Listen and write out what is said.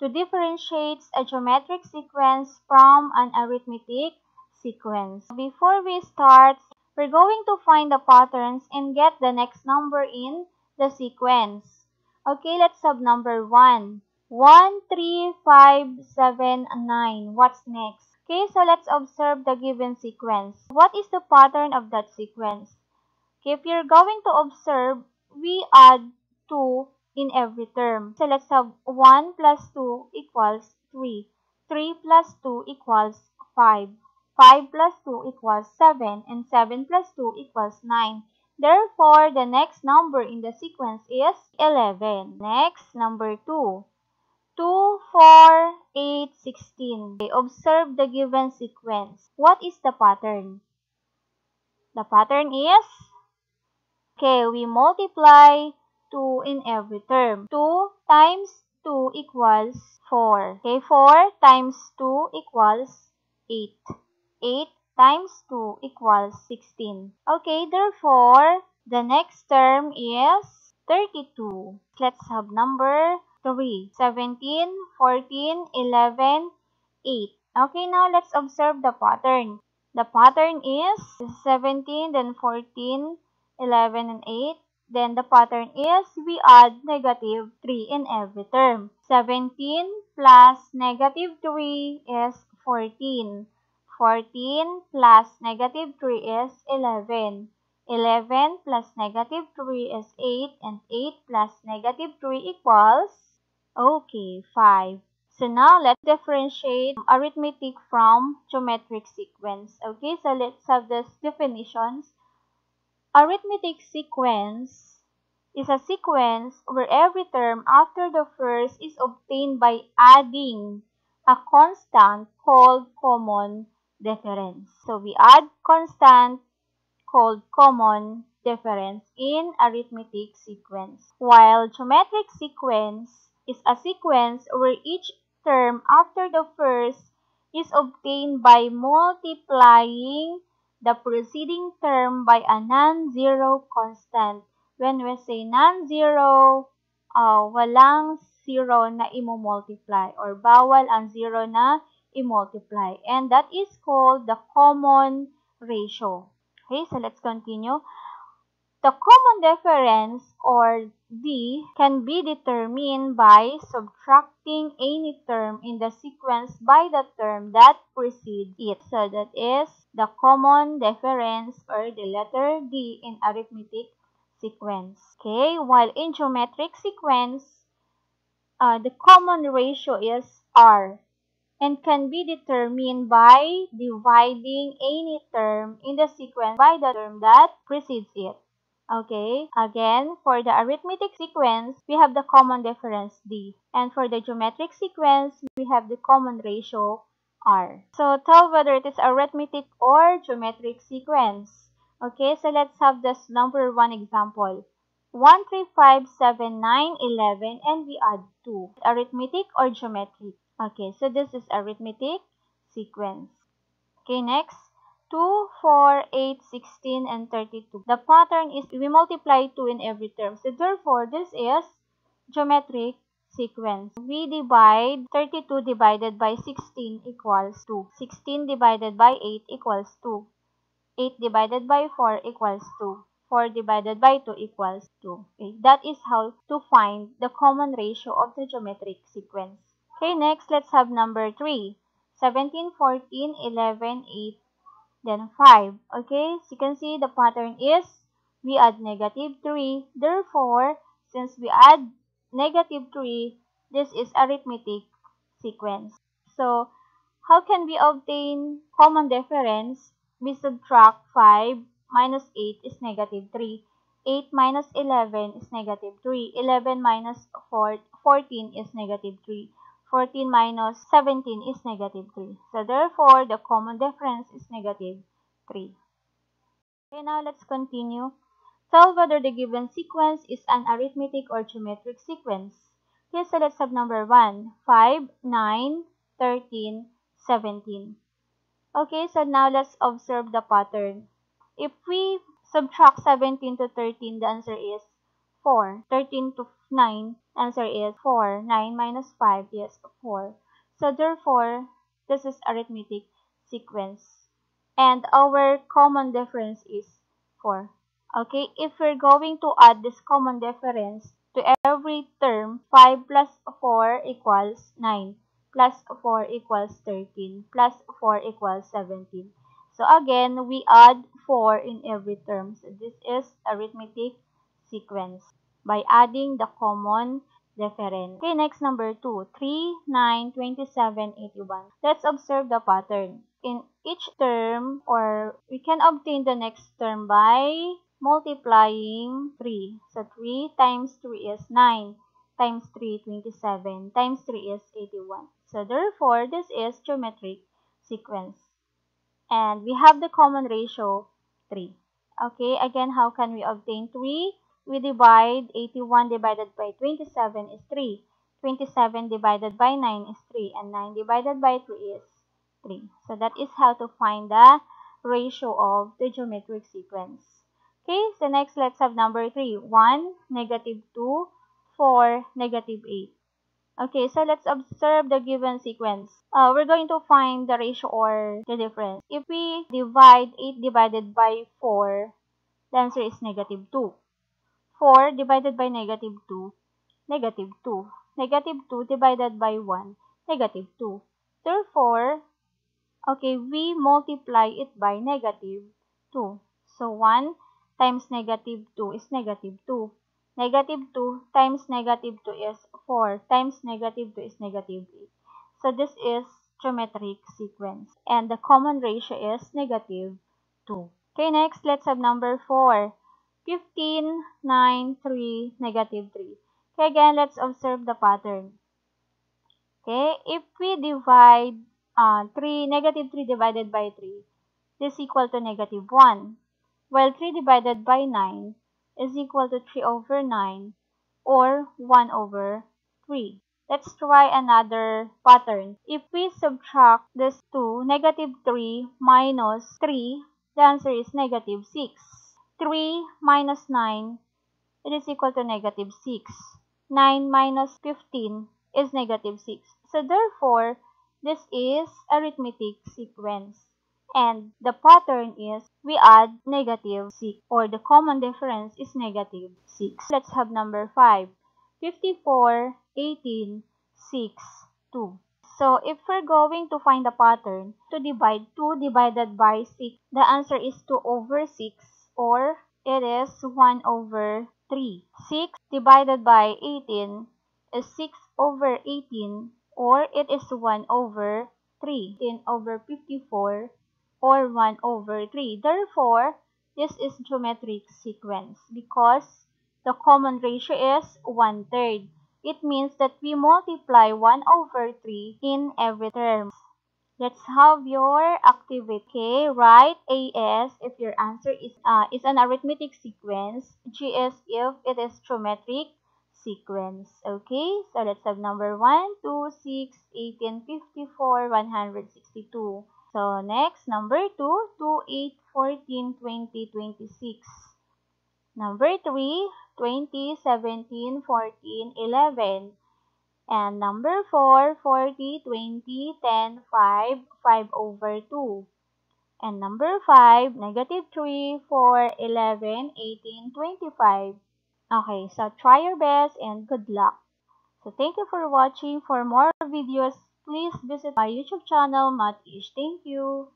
to differentiate a geometric sequence from an arithmetic sequence. Before we start, we're going to find the patterns and get the next number in the sequence. Okay, let's have number 1. 1, 3, 5, 7, 9. What's next? Okay, so let's observe the given sequence. What is the pattern of that sequence? Okay, if you're going to observe, we add 2 in every term. So let's have 1 plus 2 equals 3. 3 plus 2 equals 5. 5 plus 2 equals 7. And 7 plus 2 equals 9. Therefore, the next number in the sequence is 11. Next, number 2. 2, 4, 8, 16. Okay, observe the given sequence. What is the pattern? The pattern is, okay, we multiply 2 in every term. 2 times 2 equals 4. Okay, 4 times 2 equals 8. 8 times 2 equals 16. Okay, therefore, the next term is 32. Let's have number 3. 17, 14, 11, 8. Okay, now let's observe the pattern. The pattern is 17, then 14, 11, and 8. Then the pattern is we add negative 3 in every term. 17 plus negative 3 is 14. 14 plus negative 3 is 11. 11 plus negative 3 is 8. And 8 plus negative 3 equals, okay, 5. So now let's differentiate arithmetic from geometric sequence. Okay, so let's have these definitions. Arithmetic sequence is a sequence where every term after the first is obtained by adding a constant called common difference. So we add constant called common difference in arithmetic sequence. While geometric sequence is a sequence where each term after the first is obtained by multiplying the preceding term by a non-zero constant. When we say non-zero, walang zero na i-multiply or bawal ang zero na i-multiply. And that is called the common ratio. Okay, so let's continue. The common difference, or D, can be determined by subtracting any term in the sequence by the term that precedes it. So that is the common difference, or the letter D in arithmetic sequence. Okay, while in geometric sequence, the common ratio is R and can be determined by dividing any term in the sequence by the term that precedes it. Okay, again, for the arithmetic sequence, we have the common difference D. And for the geometric sequence, we have the common ratio R. So tell whether it is arithmetic or geometric sequence. Okay, so let's have this number 1 example. 1, 3, 5, 7, 9, 11, and we add 2. Arithmetic or geometric? Okay, so this is arithmetic sequence. Okay, next. 2, 4, 8, 16, and 32. The pattern is we multiply 2 in every term. So therefore, this is geometric sequence. We divide 32 divided by 16 equals 2. 16 divided by 8 equals 2. 8 divided by 4 equals 2. 4 divided by 2 equals 2. Okay, that is how to find the common ratio of the geometric sequence. Okay, next, let's have number 3. 17, 14, 11, 8, then 5. Okay, so you can see the pattern is we add negative 3. Therefore, since we add negative 3, this is arithmetic sequence. So, how can we obtain common difference? We subtract 5 minus 8 is negative 3. 8 minus 11 is negative 3. 11 minus 14 is negative 3. 14 minus 17 is negative 3. So, therefore, the common difference is negative 3. Okay, now let's continue. Tell whether the given sequence is an arithmetic or geometric sequence. Okay, so let's have number 1. 5, 9, 13, 17. Okay, so now let's observe the pattern. If we subtract 17 to 13, the answer is 4. 13 to 9, answer is 4. 9 minus 5 is 4. So therefore, this is arithmetic sequence. And our common difference is 4. Okay, if we're going to add this common difference to every term, 5 plus 4 equals 9, plus 4 equals 13, plus 4 equals 17. So again, we add 4 in every term. So this is arithmetic sequence by adding the common difference. Okay, next number 2. 3, 9, 27, 81. Let's observe the pattern. In each term, or we can obtain the next term by multiplying 3. So 3 times 3 is 9. Times 3, 27. Times 3 is 81. So therefore, this is geometric sequence. And we have the common ratio 3. Okay, again, how can we obtain 3? We divide 81 divided by 27 is 3. 27 divided by 9 is 3. And 9 divided by 3 is 3. So that is how to find the ratio of the geometric sequence. Okay, so next let's have number 3. 1, negative 2, 4, negative 8. Okay, so let's observe the given sequence. We're going to find the ratio or the difference. If we divide 8 divided by 4, the answer is negative 2. 4 divided by negative 2, negative 2. Negative 2 divided by 1, negative 2. Therefore, okay, we multiply it by negative 2. So 1 times negative 2 is negative 2. Negative 2 times negative 2 is 4 times negative 2 is negative 8. So this is geometric sequence. And the common ratio is negative 2. Okay, next, let's have number 4. 15, 9, 3, negative 3. Okay, again, let's observe the pattern. Okay, if we divide negative 3 divided by 3, this is equal to negative 1. While 3 divided by 9 is equal to 3 over 9 or 1 over 3. Let's try another pattern. If we subtract this 2, negative 3 minus 3, the answer is negative 6. 3 minus 9, it is equal to negative 6. 9 minus 15 is negative 6. So therefore, this is arithmetic sequence. And the pattern is we add negative 6, or the common difference is negative 6. Let's have number 5. 54, 18, 6, 2. So if we're going to find the pattern, to divide 2 divided by 6, the answer is 2 over 6, or it is 1 over 3. 6 divided by 18 is 6 over 18, or it is 1 over 3. 10 over 54, or 1 over 3. Therefore, this is geometric sequence because the common ratio is 1/3. It means that we multiply 1 over 3 in every term. Let's have your activity. Okay, write AS if your answer is an arithmetic sequence. GS if it is geometric sequence. Okay, so let's have number 1, 2, 6, 18, 54, 162. So next, number 2, 2, 8, 14, 20, 26. Number 3, 20, 17, 14, 11. And number 4, 40, 20, 10, 5, 5 over 2. And number 5, negative 3, 4, 11, 18, 25. Okay, so try your best and good luck. So thank you for watching. For more videos, please visit my YouTube channel, Math Ish. Thank you.